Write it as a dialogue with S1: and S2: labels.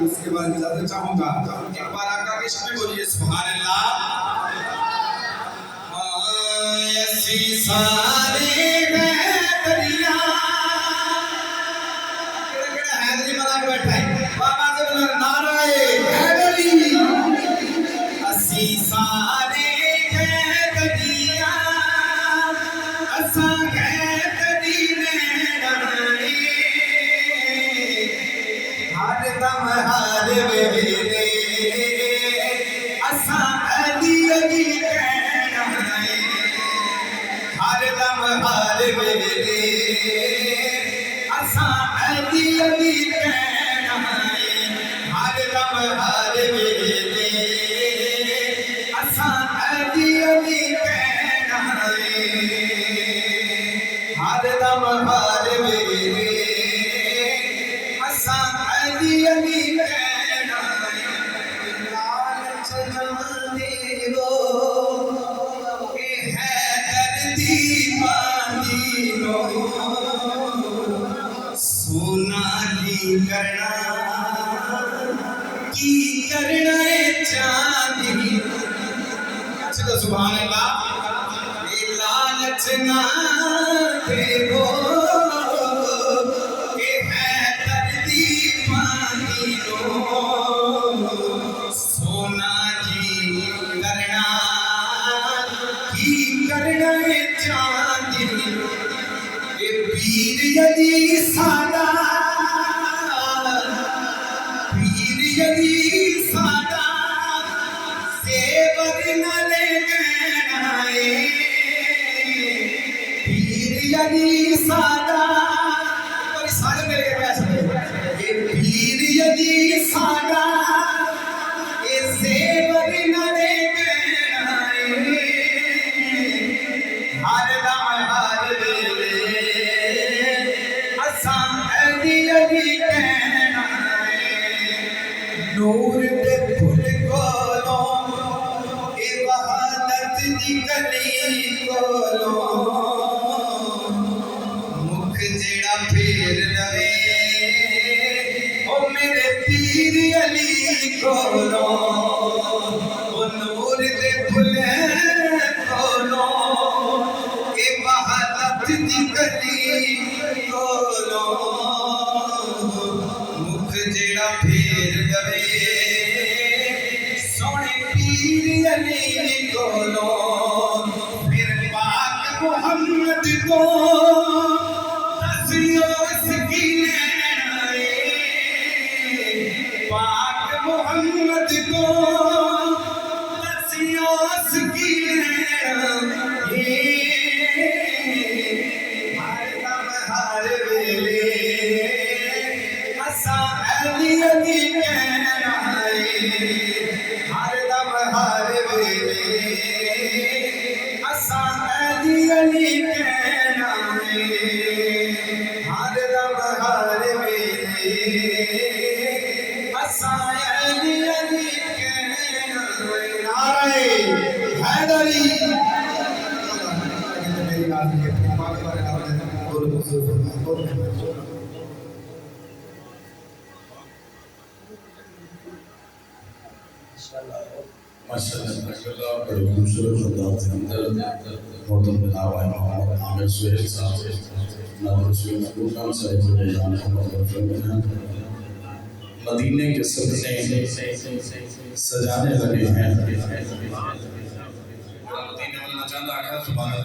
S1: उसके बाद ज्यादा चाहूंगा एक बार आका इश्क में बोलिए सुभान अल्लाह। ऐसी सारे दरिया केड़ा हैदरी बना के बैठा है बाबा के बोल नाराए हैदरी। ऐसी सारे दरिया असा हैदरी में डराए हर दम हर वेले असा अली अली कहना है हर दम हर वेले असा अली अली कहना है हर दम हर वेले असा अली अली कहना है हर दम हर वेले असा अली अली कहना है। लालच जाने वो के है दर्दी पानी लो सोना की करना चांदी। अच्छा तो सुभान अल्लाह। लालच ना देवो के है दर्दी पानी लो सोना की करना चांदी। ये पीर यदि सादा सेवर न ले कहना है पीर यदि सादा सारे मेरे के पास ये पीर यदि सादा ये सेवर न ले कहना है हर दम हर वेले असा अली अली कहना है। नूर दे फुल कोलो ए वहादत दी गली कोलो मुख जेड़ा फेर दवे ओ मेरे पीर अली कोलो ओ नूर दे फुल कोलो ए वहादत दी गली कोलो मुख जेड़ा फेर दवे सोने पीर अली कोलो फिर पाक मोहम्मद को दसियो उसकी नैनाए पाक मोहम्मद को दसियो उसकी नैनाए हर दम हर वेले असा अली अली कहना है हर दम हर वेले असा अली अली कहना है हर दम हर वेले असा अली अली कहना है। नारे हैदरी मेरी बात है
S2: माशाल्लाह बड़े खूबसूरत अंदाज के अंदर मोहतरम जनाब मोहम्मद आमिर सुहेल साहब नादरसुल गुरगान साहिब ने जान मदीने के सपने सजाने लगे हैं।